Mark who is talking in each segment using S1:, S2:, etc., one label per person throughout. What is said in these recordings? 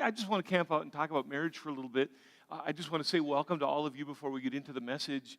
S1: I just want to camp out and talk about marriage for a little bit. I just want to say welcome to all of you before we get into the message.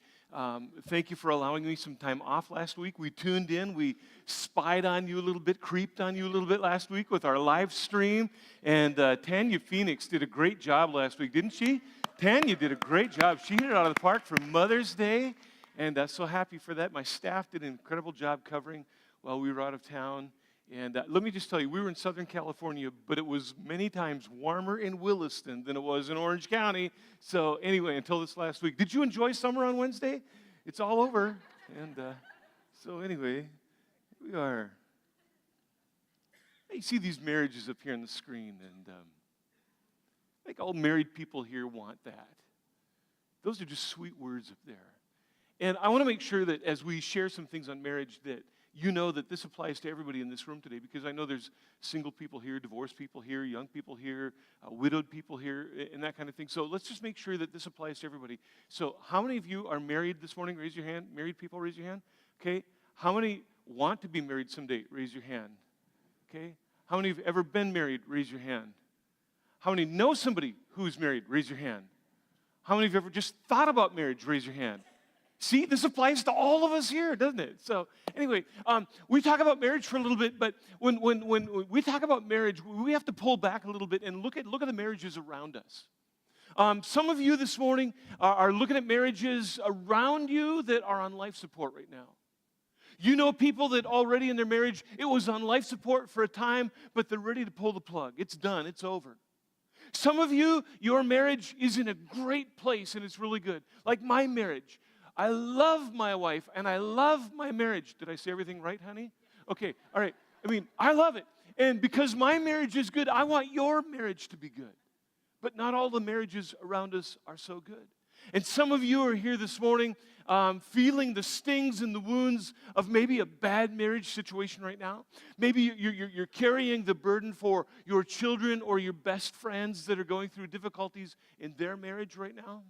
S1: Thank you for allowing me some time off last week. We tuned in. We spied on you a little bit, creeped on you a little bit last week with our live stream. And Tanya Phoenix did a great job last week, didn't she? Tanya did a great job. She hit it out of the park for Mother's Day. And so happy for that. My staff did an incredible job covering while we were out of town. And let me just tell you, we were in Southern California, but it was many times warmer in Williston than it was in Orange County. So anyway, until this last week. Did you enjoy summer on Wednesday? It's all over. And so anyway, we are. You see these marriages up here on the screen, and I think all married people here want that. Those are just sweet words up there. And I want to make sure that as we share some things on marriage that you know that this applies to everybody in this room today, because I know there's single people here, divorced people here, young people here, widowed people here, and that kind of thing. So let's just make sure that this applies to everybody. So how many of you are married this morning? Raise your hand. Married people, raise your hand. Okay. How many want to be married someday? Raise your hand. Okay. How many have ever been married? Raise your hand. How many know somebody who's married? Raise your hand. How many have ever just thought about marriage? Raise your hand. See, this applies to all of us here, doesn't it? So anyway, we talk about marriage for a little bit, but when we talk about marriage, we have to pull back a little bit and look at the marriages around us. Some of you this morning are looking at marriages around you that are on life support right now. You know people that already in their marriage, it was on life support for a time, but they're ready to pull the plug. It's done. It's over. Some of you, your marriage is in a great place and it's really good. Like my marriage. I love my wife, and I love my marriage. Did I say everything right, honey? Okay, all right. I mean, I love it. And because my marriage is good, I want your marriage to be good. But not all the marriages around us are so good. And some of you are here this morning feeling the stings and the wounds of maybe a bad marriage situation right now. Maybe you're carrying the burden for your children or your best friends that are going through difficulties in their marriage right now.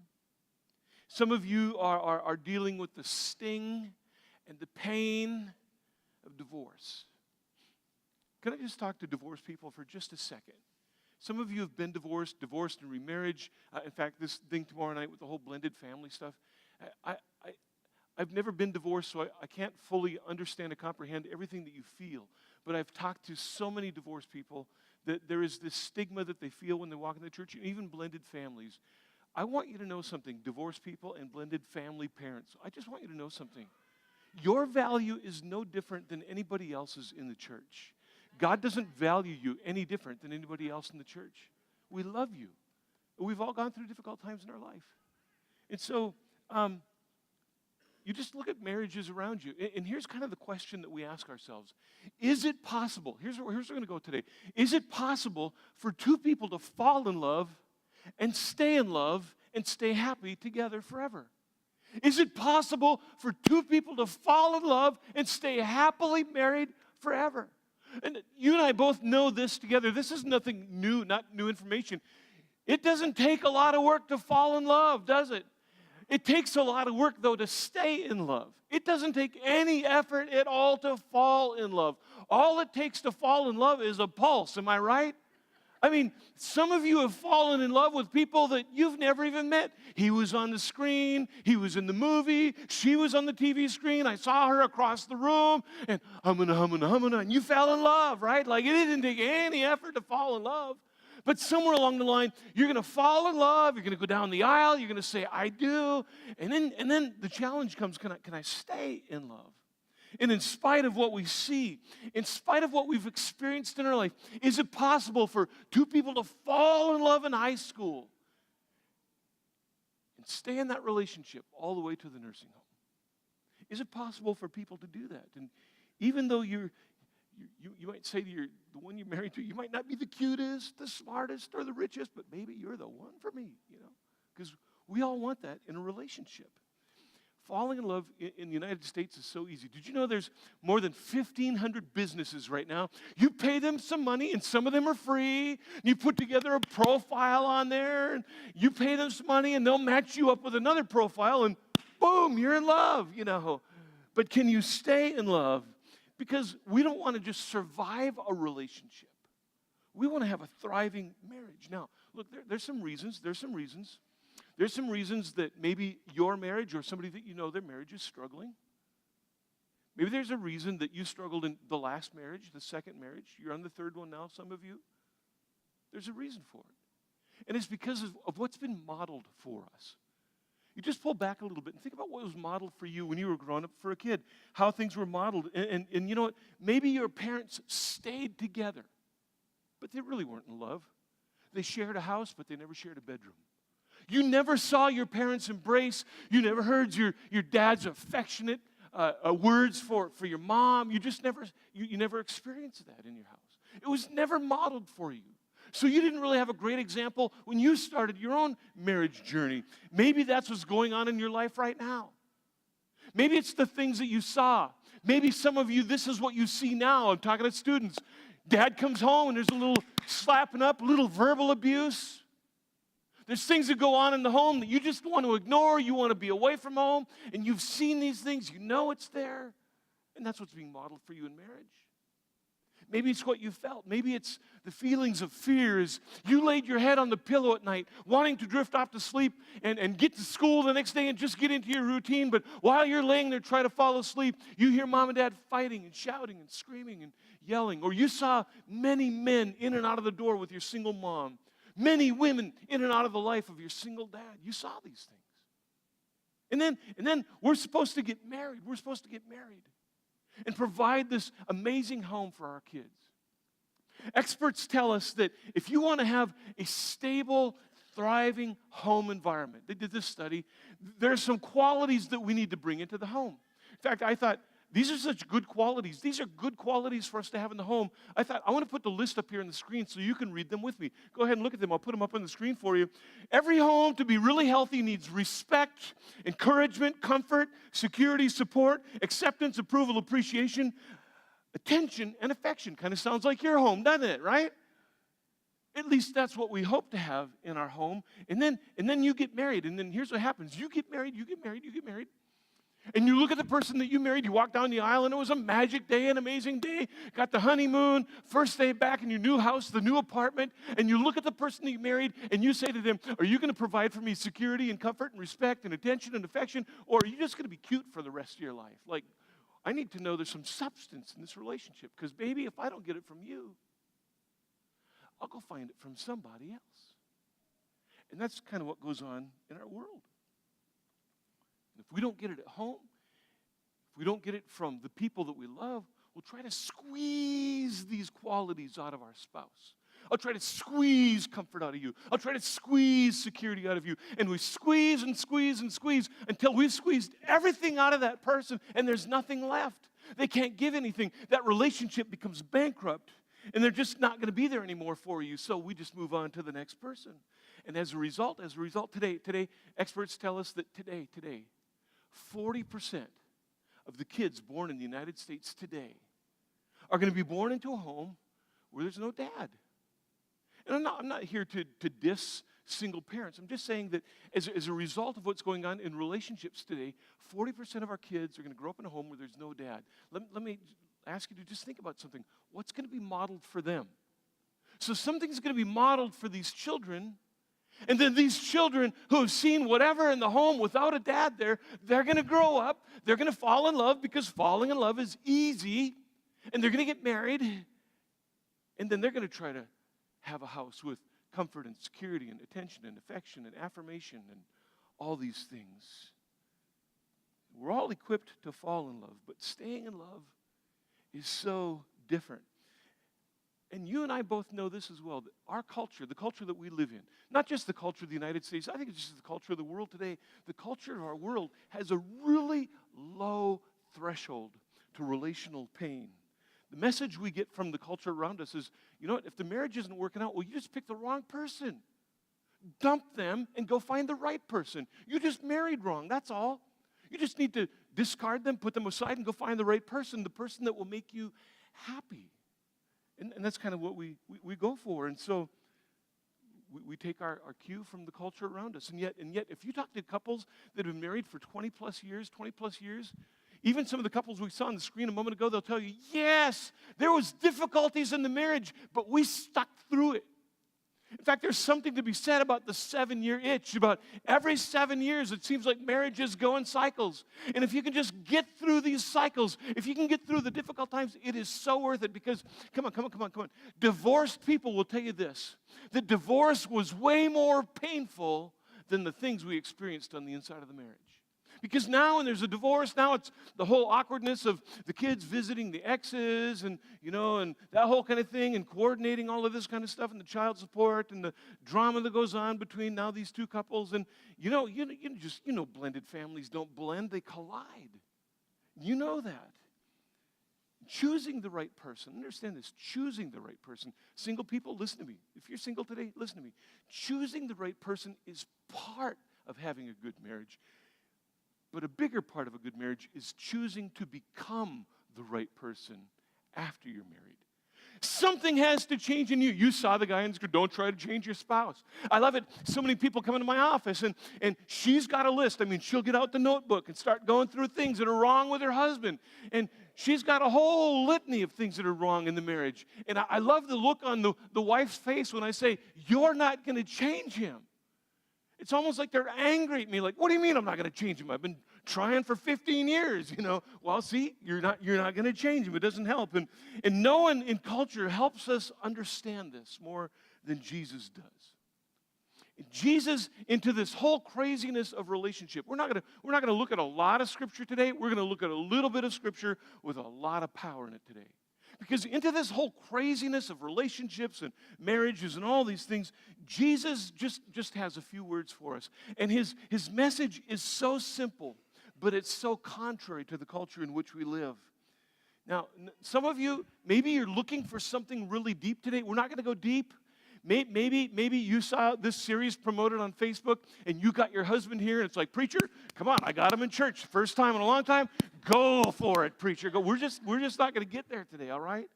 S1: Some of you are dealing with the sting and the pain of divorce. Can I just talk to divorced people for just a second? Some of you have been divorced and remarriage. In fact, this thing tomorrow night with the whole blended family stuff. I've never been divorced, so I can't fully understand and comprehend everything that you feel. But I've talked to so many divorced people that there is this stigma that they feel when they walk in the church, and even blended families. I want you to know something, divorced people and blended family parents. I just want you to know something. Your value is no different than anybody else's in the church. God doesn't value you any different than anybody else in the church. We love you. We've all gone through difficult times in our life. And so you just look at marriages around you. And here's kind of the question that we ask ourselves. Is it possible, here's where we're going to go today. Is it possible for two people to fall in love and stay in love and stay happy together forever? Is it possible for two people to fall in love and stay happily married forever? And you and I both know this together. This is nothing new, not new information. It doesn't take a lot of work to fall in love, does it? It takes a lot of work, though, to stay in love. It doesn't take any effort at all to fall in love. All it takes to fall in love is a pulse. Am I right? I mean, some of you have fallen in love with people that you've never even met. He was on the screen. He was in the movie. She was on the TV screen. I saw her across the room. And and you fell in love, right? Like it didn't take any effort to fall in love. But somewhere along the line, you're going to fall in love. You're going to go down the aisle. You're going to say, I do. And then the challenge comes, can I stay in love? And in spite of what we see, in spite of what we've experienced in our life, is it possible for two people to fall in love in high school and stay in that relationship all the way to the nursing home? Is it possible for people to do that? And even though you might say to the one you're married to, you might not be the cutest, the smartest, or the richest, but maybe you're the one for me, because we all want that in a relationship. Falling in love in the United States is so easy. Did you know there's more than 1,500 businesses right now? You pay them some money, and some of them are free. You put together a profile on there, and you pay them some money, and they'll match you up with another profile, and boom, you're in love, But can you stay in love? Because we don't want to just survive a relationship. We want to have a thriving marriage. Now, look, there's some reasons. There's some reasons that maybe your marriage or somebody that you know, their marriage is struggling. Maybe there's a reason that you struggled in the last marriage, the second marriage. You're on the third one now, some of you. There's a reason for it. And it's because of what's been modeled for us. You just pull back a little bit and think about what was modeled for you when you were growing up for a kid, how things were modeled. And you know what? Maybe your parents stayed together, but they really weren't in love. They shared a house, but they never shared a bedroom. You never saw your parents embrace. You never heard your dad's affectionate words for your mom. You just never, you never experienced that in your house. It was never modeled for you. So you didn't really have a great example when you started your own marriage journey. Maybe that's what's going on in your life right now. Maybe it's the things that you saw. Maybe some of you, this is what you see now. I'm talking to students. Dad comes home and there's a little slapping up, a little verbal abuse. There's things that go on in the home that you just want to ignore. You want to be away from home. And you've seen these things. You know it's there. And that's what's being modeled for you in marriage. Maybe it's what you felt. Maybe it's the feelings of fear as you laid your head on the pillow at night, wanting to drift off to sleep and get to school the next day and just get into your routine. But while you're laying there trying to fall asleep, you hear mom and dad fighting and shouting and screaming and yelling. Or you saw many men in and out of the door with your single mom. Many women in and out of the life of your single dad. You saw these things. And then we're supposed to get married. We're supposed to get married and provide this amazing home for our kids. Experts tell us that if you want to have a stable, thriving home environment, they did this study, there are some qualities that we need to bring into the home. In fact, I thought, these are such good qualities. These are good qualities for us to have in the home. I thought, I want to put the list up here on the screen so you can read them with me. Go ahead and look at them. I'll put them up on the screen for you. Every home, to be really healthy, needs respect, encouragement, comfort, security, support, acceptance, approval, appreciation, attention, and affection. Kind of sounds like your home, doesn't it, right? At least that's what we hope to have in our home. And then you get married. And then here's what happens. You get married. And you look at the person that you married, you walk down the aisle, and it was a magic day, an amazing day. Got the honeymoon, first day back in your new house, the new apartment, and you look at the person that you married, and you say to them, are you going to provide for me security and comfort and respect and attention and affection, or are you just going to be cute for the rest of your life? Like, I need to know there's some substance in this relationship, because, baby, if I don't get it from you, I'll go find it from somebody else. And that's kind of what goes on in our world. If we don't get it at home, if we don't get it from the people that we love, we'll try to squeeze these qualities out of our spouse. I'll try to squeeze comfort out of you. I'll try to squeeze security out of you. And we squeeze and squeeze and squeeze until we've squeezed everything out of that person and there's nothing left. They can't give anything. That relationship becomes bankrupt and they're just not going to be there anymore for you. So we just move on to the next person. And as a result, today, experts tell us that today, 40% of the kids born in the United States today are going to be born into a home where there's no dad. And I'm not here to diss single parents. I'm just saying that as a result of what's going on in relationships today, 40% of our kids are going to grow up in a home where there's no dad. Let me ask you to just think about something. What's going to be modeled for them? So something's going to be modeled for these children. And then these children who have seen whatever in the home without a dad there, they're going to grow up. They're going to fall in love because falling in love is easy. And they're going to get married. And then they're going to try to have a house with comfort and security and attention and affection and affirmation and all these things. We're all equipped to fall in love, but staying in love is so different. And you and I both know this as well, that our culture, the culture that we live in, not just the culture of the United States, I think it's just the culture of the world today, the culture of our world has a really low threshold to relational pain. The message we get from the culture around us is, you know what, if the marriage isn't working out, well, you just picked the wrong person. Dump them and go find the right person. You just married wrong, that's all. You just need to discard them, put them aside, and go find the right person, the person that will make you happy. And that's kind of what we go for. And so we take our cue from the culture around us. And yet, if you talk to couples that have been married for 20 plus years, Even some of the couples we saw on the screen a moment ago, they'll tell you, yes, there was difficulties in the marriage, but we stuck through it. In fact, there's something to be said about the 7-year itch. About every 7 years, it seems like marriages go in cycles. And if you can just get through these cycles, if you can get through the difficult times, it is so worth it. Because, come on. Divorced people will tell you this, that divorce was way more painful than the things we experienced on the inside of the marriage. Because now when there's a divorce, now it's the whole awkwardness of the kids visiting the exes and, and that whole kind of thing and coordinating all of this kind of stuff and the child support and the drama that goes on between now these two couples. And, blended families don't blend, they collide. You know that. Choosing the right person. Understand this. Choosing the right person. Single people, listen to me. If you're single today, listen to me. Choosing the right person is part of having a good marriage. But a bigger part of a good marriage is choosing to become the right person after you're married. Something has to change in you. You saw the guy in the screen. Don't try to change your spouse. I love it. So many people come into my office, and she's got a list. I mean, she'll get out the notebook and start going through things that are wrong with her husband. And she's got a whole litany of things that are wrong in the marriage. And I love the look on the wife's face when I say, you're not going to change him. It's almost like they're angry at me, like, what do you mean I'm not going to change him? I've been trying for 15 years, Well, see, you're not going to change him. It doesn't help. And no one in culture helps us understand this more than Jesus does. Jesus, into this whole craziness of relationship, we're not going to look at a lot of Scripture today. We're going to look at a little bit of Scripture with a lot of power in it today. Because into this whole craziness of relationships and marriages and all these things, Jesus just has a few words for us. And his message is so simple, but it's so contrary to the culture in which we live. Now, some of you, maybe you're looking for something really deep today. We're not going to go deep. Maybe you saw this series promoted on Facebook and you got your husband here and it's like, preacher, come on, I got him in church. First time in a long time. Go for it, preacher. Go. We're just not going to get there today, all right?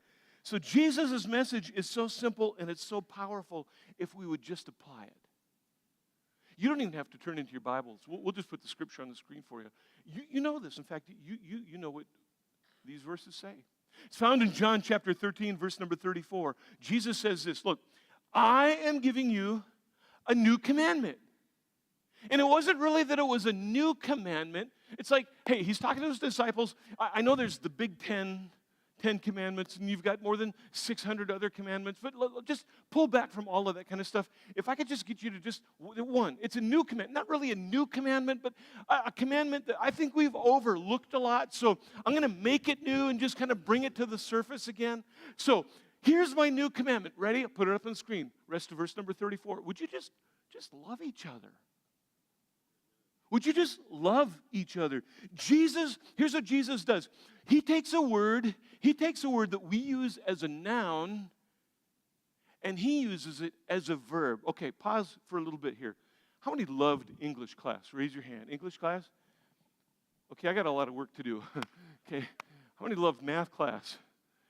S1: So Jesus' message is so simple and it's so powerful if we would just apply it. You don't even have to turn into your Bibles. We'll just put the scripture on the screen for you. You know this. In fact, you know what these verses say. It's found in John chapter 13, verse number 34. Jesus says this, look, I am giving you a new commandment. And it wasn't really that it was a new commandment. It's like, hey, he's talking to his disciples. I know there's the big 10 commandments, and you've got more than 600 other commandments, but just pull back from all of that kind of stuff. If I could just get you to just one, it's a new commandment. Not really a new commandment, but a commandment that I think we've overlooked a lot. So I'm going to make it new and just kind of bring it to the surface again. So here's my new commandment. Ready? I'll put it up on the screen. Rest of verse number 34. Would you just love each other? Would you just love each other? Here's what Jesus does. He takes a word that we use as a noun, and he uses it as a verb. Okay, pause for a little bit here. How many loved English class? Raise your hand. English class? Okay, I got a lot of work to do. Okay, how many loved math class?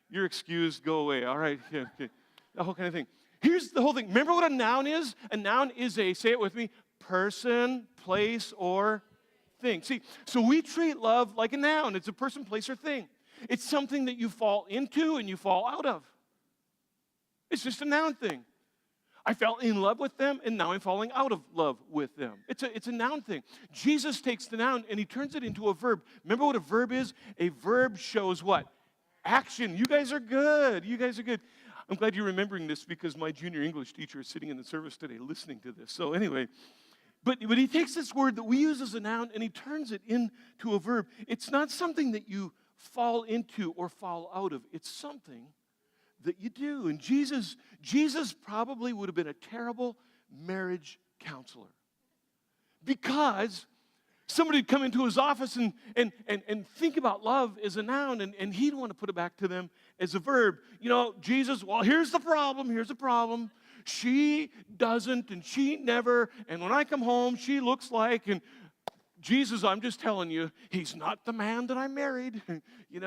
S1: You're excused, go away. All right, yeah, okay. That whole kind of thing. Here's the whole thing. Remember what a noun is? A noun is say it with me, person, place, or thing. See, so we treat love like a noun. It's a person, place, or thing. It's something that you fall into and you fall out of. It's just a noun thing. I fell in love with them, and now I'm falling out of love with them. It's a noun thing. Jesus takes the noun, and he turns it into a verb. Remember what a verb is? A verb shows what? Action. You guys are good. You guys are good. I'm glad you're remembering this because my junior English teacher is sitting in the service today listening to this. So anyway, but he takes this word that we use as a noun and he turns it into a verb. It's not something that you fall into or fall out of. It's something that you do. And Jesus probably would have been a terrible marriage counselor because somebody would come into his office and think about love as a noun, and he'd want to put it back to them as a verb. Jesus, well, here's the problem. She doesn't, and she never, and when I come home, she looks like, and Jesus, I'm just telling you, he's not the man that I married. He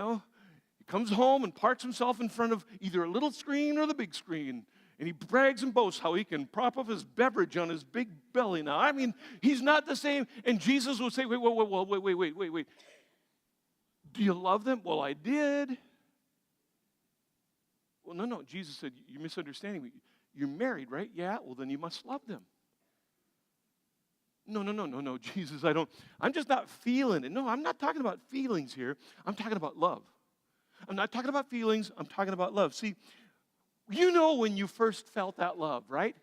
S1: comes home and parks himself in front of either a little screen or the big screen. And he brags and boasts how he can prop up his beverage on his big belly now. I mean, he's not the same. And Jesus will say, wait. Do you love them? Well, I did. Well, no. Jesus said, you're misunderstanding me. You're married, right? Yeah. Well, then you must love them. No. Jesus, I'm just not feeling it. No, I'm not talking about feelings here. I'm talking about love. I'm not talking about feelings. I'm talking about love. See, you know when you first felt that love, right?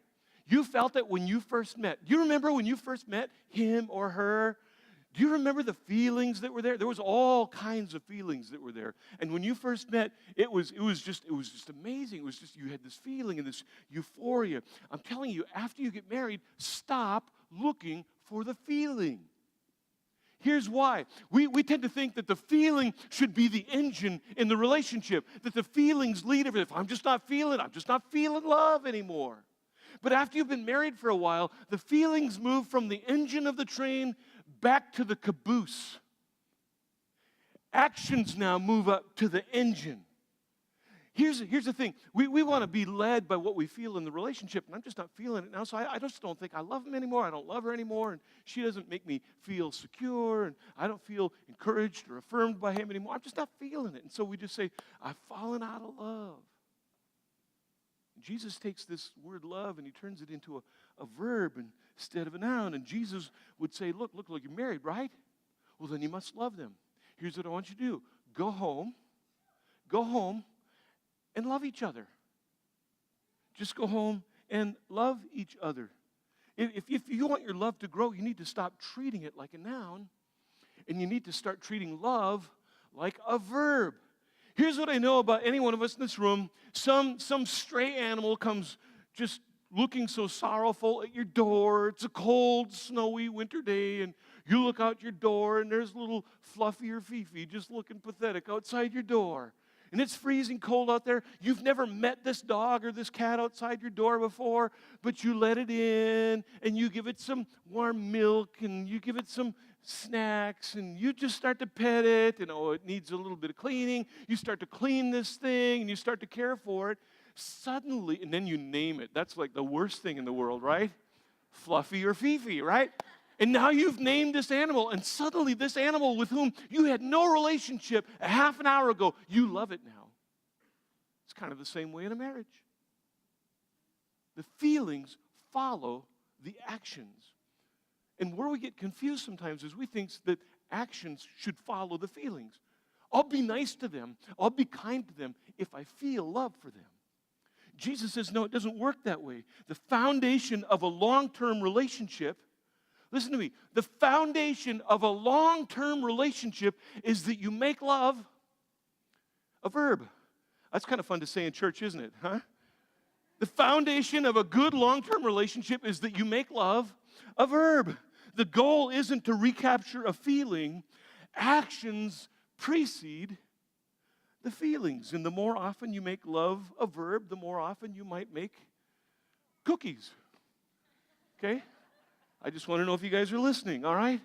S1: You felt it when you first met. Do you remember when you first met him or her? Do you remember the feelings that were there? There was all kinds of feelings that were there. And when you first met, it was just amazing. It was just, you had this feeling and this euphoria. I'm telling you, after you get married, stop looking for the feeling. Here's why. We tend to think that the feeling should be the engine in the relationship, that the feelings lead everything. If I'm just not feeling love anymore. But after you've been married for a while, the feelings move from the engine of the train back to the caboose. Actions now move up to the engine. Here's the thing. We want to be led by what we feel in the relationship, and I'm just not feeling it now, so I just don't think I love him anymore. I don't love her anymore, and she doesn't make me feel secure, and I don't feel encouraged or affirmed by him anymore. I'm just not feeling it. And so we just say, I've fallen out of love. Jesus takes this word love and he turns it into a verb instead of a noun. And Jesus would say, look, you're married, right? Well, then you must love them. Here's what I want you to do. Go home, and love each other. Just go home and love each other. If you want your love to grow, you need to stop treating it like a noun, and you need to start treating love like a verb. Here's what I know about any one of us in this room. Some stray animal comes just looking so sorrowful at your door. It's a cold, snowy winter day, and you look out your door, and there's little Fluffy or Fifi just looking pathetic outside your door. And it's freezing cold out there. You've never met this dog or this cat outside your door before, but you let it in, and you give it some warm milk, and you give it some snacks, and you just start to pet it, and it needs a little bit of cleaning. You start to clean this thing, and you start to care for it. Suddenly, and then you name it. That's like the worst thing in the world, right? Fluffy or Fifi, right? And now you've named this animal, and suddenly this animal with whom you had no relationship a half an hour ago, you love it now. It's kind of the same way in a marriage. The feelings follow the actions. And where we get confused sometimes is we think that actions should follow the feelings. I'll be nice to them. I'll be kind to them if I feel love for them. Jesus says, no, it doesn't work that way. The foundation of a long-term relationship, listen to me, the foundation of a long-term relationship is that you make love a verb. That's kind of fun to say in church, isn't it, huh? The foundation of a good long-term relationship is that you make love a verb. The goal isn't to recapture a feeling. Actions precede the feelings. And the more often you make love a verb, the more often you might make cookies. Okay? I just want to know if you guys are listening, all right?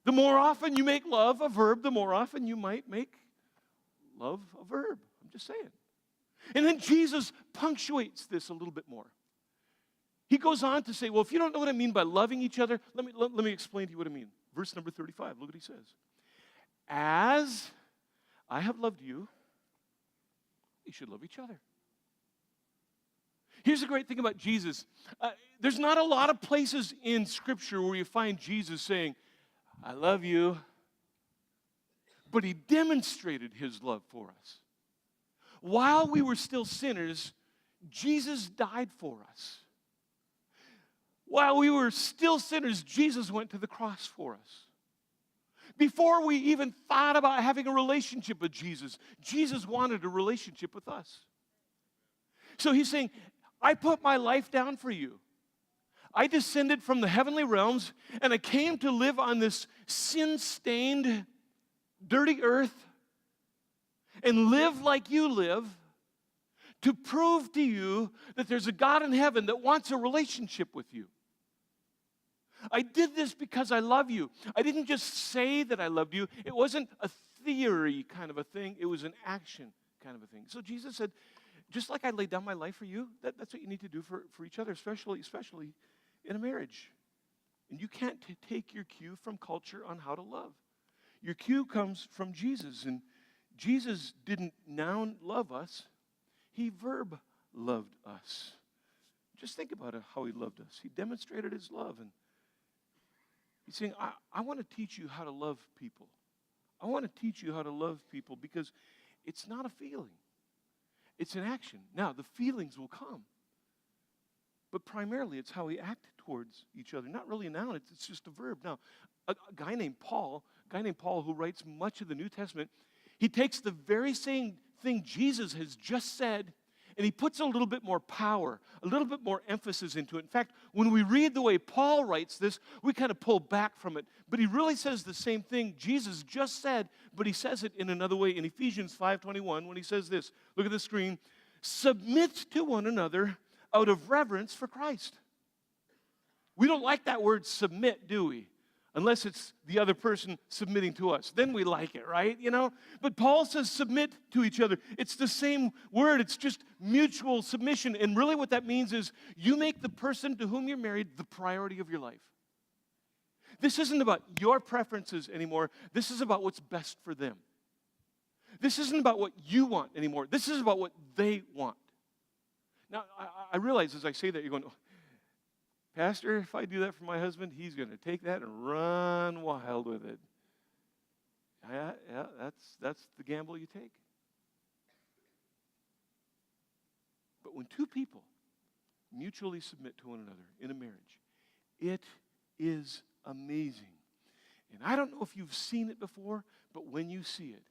S1: The more often you make love a verb, the more often you might make love a verb. I'm just saying. And then Jesus punctuates this a little bit more. He goes on to say, well, if you don't know what I mean by loving each other, let me explain to you what I mean. Verse number 35, look what he says. As I have loved you, you should love each other. Here's the great thing about Jesus. There's not a lot of places in Scripture where you find Jesus saying, I love you. But he demonstrated his love for us. While we were still sinners, Jesus died for us. While we were still sinners, Jesus went to the cross for us. Before we even thought about having a relationship with Jesus, Jesus wanted a relationship with us. So he's saying, I put my life down for you. I descended from the heavenly realms, and I came to live on this sin-stained, dirty earth and live like you live to prove to you that there's a God in heaven that wants a relationship with you. I did this because I love you. I didn't just say that I loved you. It wasn't a theory kind of a thing. It was an action kind of a thing. So Jesus said, just like I laid down my life for you, that's what you need to do for each other, especially in a marriage. And you can't take your cue from culture on how to love. your cue comes from Jesus. And Jesus didn't noun love us. He verb loved us. Just think about it, how he loved us. He demonstrated his love. And he's saying, I want to teach you how to love people. I want to teach you how to love people because it's not a feeling. It's an action. Now, the feelings will come. But primarily, it's how we act towards each other. Not really a noun, it's just a verb. Now, a guy named Paul who writes much of the New Testament, he takes the very same thing Jesus has just said, and he puts a little bit more power, a little bit more emphasis into it. In fact, when we read the way Paul writes this, we kind of pull back from it. But he really says the same thing Jesus just said, but he says it in another way in Ephesians 5:21 when he says this. Look at the screen. Submit to one another out of reverence for Christ. We don't like that word submit, do we? Unless it's the other person submitting to us. Then we like it, right? But Paul says submit to each other. It's the same word. It's just mutual submission. And really what that means is you make the person to whom you're married the priority of your life. This isn't about your preferences anymore. This is about what's best for them. This isn't about what you want anymore. This is about what they want. Now, I realize as I say that, you're going, Pastor, if I do that for my husband, he's going to take that and run wild with it. Yeah, that's the gamble you take. But when two people mutually submit to one another in a marriage, it is amazing. And I don't know if you've seen it before, but when you see it,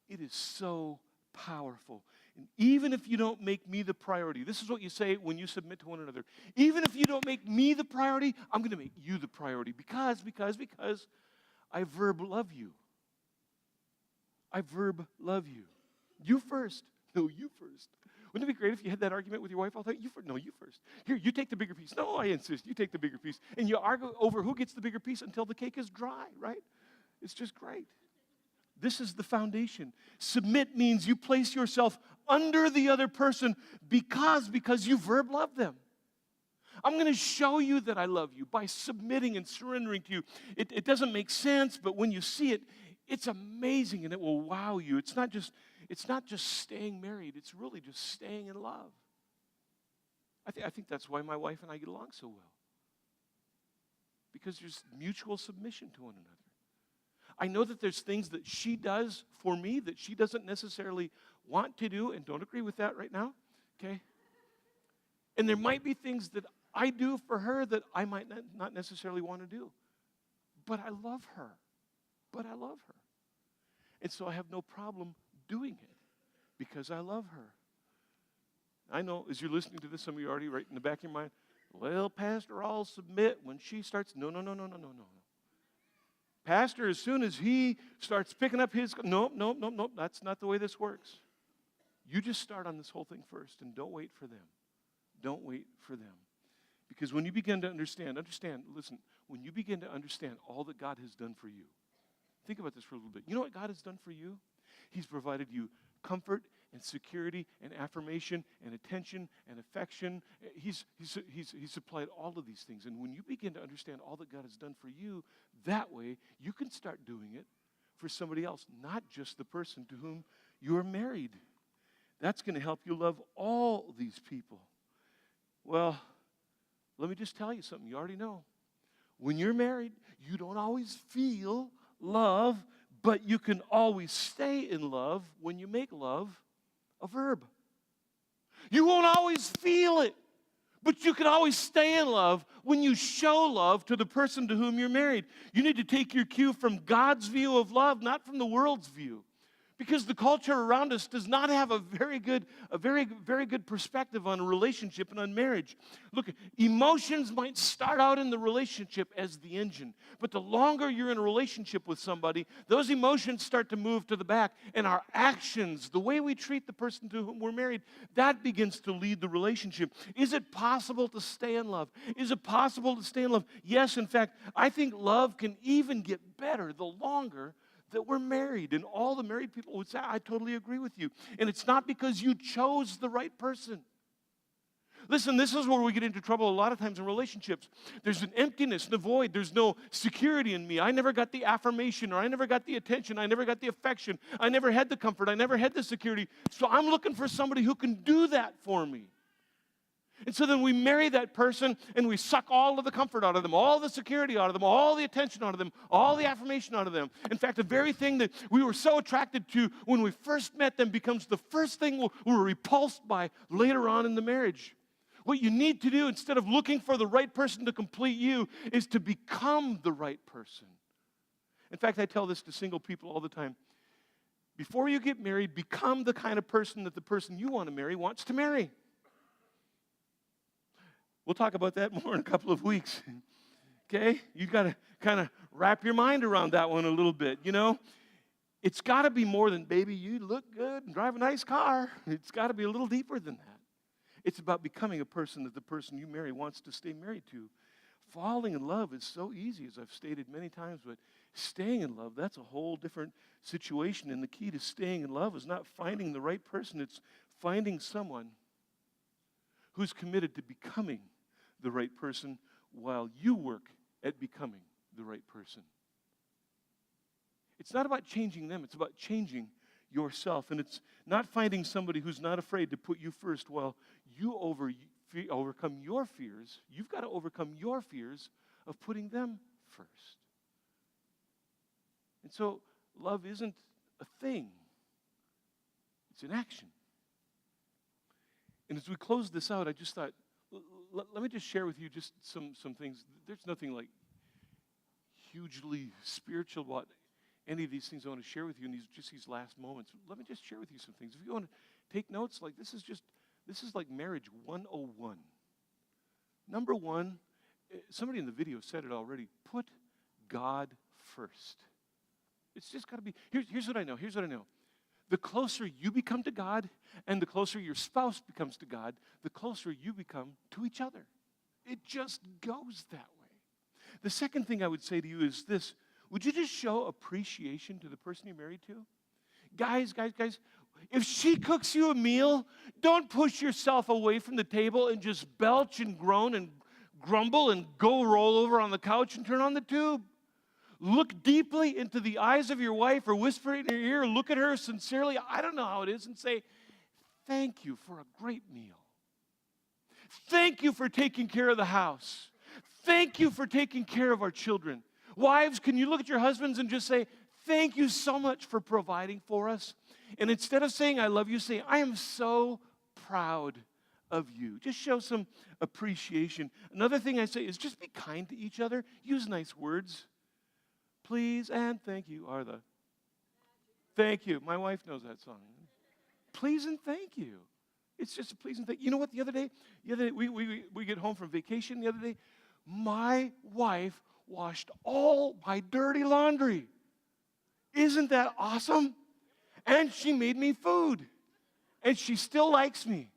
S1: it is so powerful. And even if you don't make me the priority, this is what you say when you submit to one another. Even if you don't make me the priority, I'm going to make you the priority because I verb love you. I verb love you. You first. No, you first. Wouldn't it be great if you had that argument with your wife all the time? You first. No, you first. Here, you take the bigger piece. No, I insist. You take the bigger piece. And you argue over who gets the bigger piece until the cake is dry, right? It's just great. This is the foundation. Submit means you place yourself under the other person because you verb love them. I'm going to show you that I love you by submitting and surrendering to you. It doesn't make sense, but when you see it, it's amazing and it will wow you. It's not just staying married. It's really just staying in love. I think that's why my wife and I get along so well. Because there's mutual submission to one another. I know that there's things that she does for me that she doesn't necessarily want to do and don't agree with that right now, okay? And there might be things that I do for her that I might not necessarily want to do. But I love her. And so I have no problem doing it because I love her. I know as you're listening to this, some of you are already right in the back of your mind, well, Pastor, I'll submit when she starts. No. Pastor, as soon as he starts picking up his, no, that's not the way this works. You just start on this whole thing first and don't wait for them. Don't wait for them. Because when you begin to understand, listen, when you begin to understand all that God has done for you, think about this for a little bit. You know what God has done for you? He's provided you comfort and security and affirmation and attention and affection. He's supplied all of these things. And when you begin to understand all that God has done for you, that way you can start doing it for somebody else, not just the person to whom you are married. That's going to help you love all these people. Well, let me just tell you something you already know. When you're married, you don't always feel love, but you can always stay in love when you make love a verb. You won't always feel it, but you can always stay in love when you show love to the person to whom you're married. You need to take your cue from God's view of love, not from the world's view. Because the culture around us does not have a very good perspective on a relationship and on marriage. Look, emotions might start out in the relationship as the engine, but the longer you're in a relationship with somebody, those emotions start to move to the back, and our actions, the way we treat the person to whom we're married, that begins to lead the relationship. Is it possible to stay in love? Is it possible to stay in love? Yes, in fact, I think love can even get better the longer that we're married. And all the married people would say, I totally agree with you. And it's not because you chose the right person. Listen, this is where we get into trouble a lot of times in relationships. There's an emptiness and a void. There's no security in me. I never got the affirmation, or I never got the attention. I never got the affection. I never had the comfort. I never had the security. So I'm looking for somebody who can do that for me. And so then we marry that person, and we suck all of the comfort out of them, all the security out of them, all the attention out of them, all the affirmation out of them. In fact, the very thing that we were so attracted to when we first met them becomes the first thing we're repulsed by later on in the marriage. What you need to do, instead of looking for the right person to complete you, is to become the right person. In fact, I tell this to single people all the time. Before you get married, become the kind of person that the person you want to marry wants to marry. We'll talk about that more in a couple of weeks, okay? You've got to kind of wrap your mind around that one a little bit, you know? It's got to be more than, baby, you look good and drive a nice car. It's got to be a little deeper than that. It's about becoming a person that the person you marry wants to stay married to. Falling in love is so easy, as I've stated many times, but staying in love, that's a whole different situation. And the key to staying in love is not finding the right person. It's finding someone who's committed to becoming the right person while you work at becoming the right person. It's not about changing them. It's about changing yourself. And it's not finding somebody who's not afraid to put you first while you overcome your fears. You've got to overcome your fears of putting them first. And so love isn't a thing. It's an action. And as we close this out, I just thought, let me just share with you just some things. There's nothing like hugely spiritual about any of these things I want to share with you in these last moments. Let me just share with you some things. If you want to take notes, like this is like marriage 101. Number one, somebody in the video said it already, put God first. It's just got to be, here's what I know. The closer you become to God and the closer your spouse becomes to God, the closer you become to each other. It just goes that way. The second thing I would say to you is this. Would you just show appreciation to the person you're married to? Guys, if she cooks you a meal, don't push yourself away from the table and just belch and groan and grumble and go roll over on the couch and turn on the tube. Look deeply into the eyes of your wife or whisper in her ear, look at her sincerely, I don't know how it is, and say, thank you for a great meal. Thank you for taking care of the house. Thank you for taking care of our children. Wives, can you look at your husbands and just say, thank you so much for providing for us? And instead of saying, I love you, say, I am so proud of you. Just show some appreciation. Another thing I say is just be kind to each other. Use nice words. Please and thank you are the. Thank you. My wife knows that song. Please and thank you. It's just a please and thank you. You know what? The other day we get home from vacation the other day. My wife washed all my dirty laundry. Isn't that awesome? And she made me food. And she still likes me.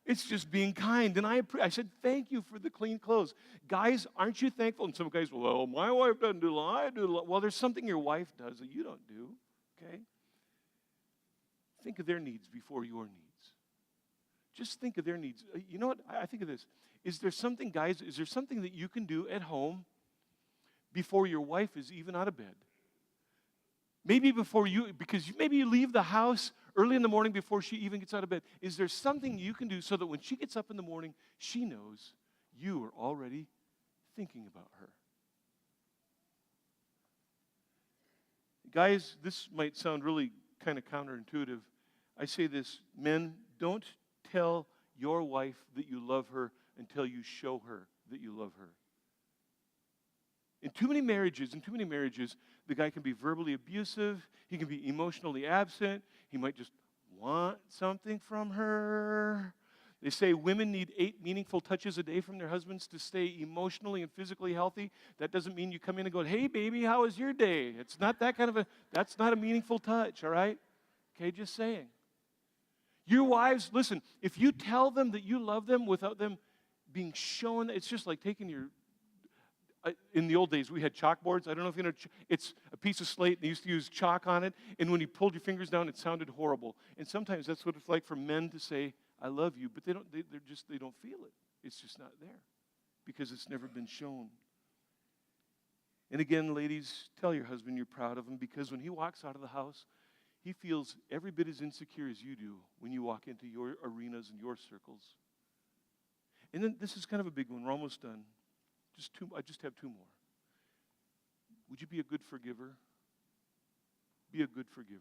S1: It's just being kind. And I said, thank you for the clean clothes. Guys, aren't you thankful? And some guys, well, my wife doesn't do a lot. I do a lot. Well, there's something your wife does that you don't do, okay? Think of their needs before your needs. Just think of their needs. You know what? I think of this. Is there something, guys, is there something that you can do at home before your wife is even out of bed? Maybe before you, because maybe you leave the house early in the morning before she even gets out of bed. Is there something you can do so that when she gets up in the morning, she knows you are already thinking about her? Guys, this might sound really kind of counterintuitive. I say this, men, don't tell your wife that you love her until you show her that you love her. In too many marriages, the guy can be verbally abusive. He can be emotionally absent. He might just want something from her. They say women need 8 meaningful touches a day from their husbands to stay emotionally and physically healthy. That doesn't mean you come in and go, hey, baby, how was your day? It's not that kind of that's not a meaningful touch, all right? Okay, just saying. Your wives, listen, if you tell them that you love them without them being shown, it's just like taking your, in the old days, we had chalkboards. I don't know if you know, it's a piece of slate, and they used to use chalk on it, and when you pulled your fingers down, it sounded horrible. And sometimes that's what it's like for men to say, I love you, but they don't feel it. It's just not there because it's never been shown. And again, ladies, tell your husband you're proud of him, because when he walks out of the house, he feels every bit as insecure as you do when you walk into your arenas and your circles. And then this is kind of a big one. We're almost done. I just have two more. Would you be a good forgiver? Be a good forgiver.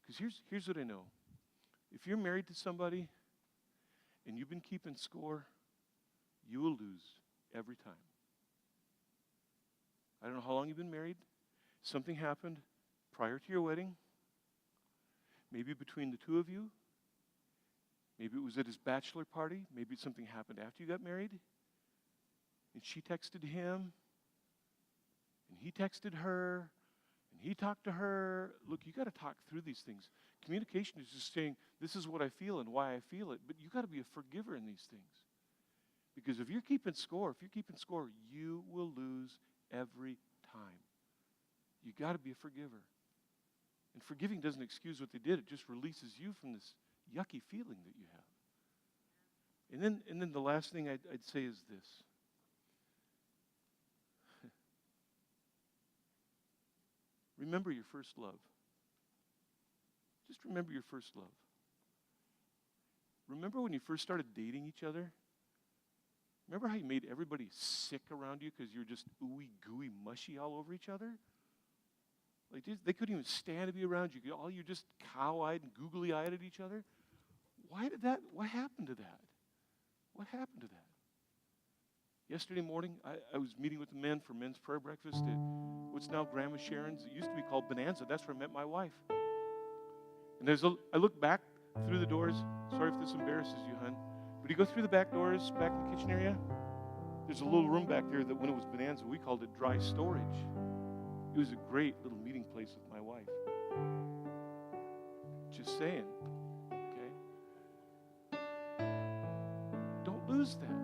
S1: Because here's what I know. If you're married to somebody and you've been keeping score, you will lose every time. I don't know how long you've been married. Something happened prior to your wedding. Maybe between the two of you. Maybe it was at his bachelor party. Maybe something happened after you got married. And she texted him. And he texted her. And he talked to her. Look, you got to talk through these things. Communication is just saying, this is what I feel and why I feel it. But you got to be a forgiver in these things. Because if you're keeping score, you will lose every time. You got to be a forgiver. And forgiving doesn't excuse what they did. It just releases you from this yucky feeling that you have. And then the last thing I'd say is this. Remember your first love. Just remember your first love. Remember when you first started dating each other? Remember how you made everybody sick around you because you were just ooey, gooey, mushy all over each other? Like they couldn't even stand to be around you. All you just cow-eyed and googly-eyed at each other. What happened to that? What happened to that? Yesterday morning, I was meeting with the men for men's prayer breakfast at what's now Grandma Sharon's. It used to be called Bonanza. That's where I met my wife. And I look back through the doors. Sorry if this embarrasses you, hon. But you go through the back doors, back in the kitchen area. There's a little room back there that when it was Bonanza, we called it dry storage. It was a great little meeting place with my wife. Just saying, okay? Don't lose that.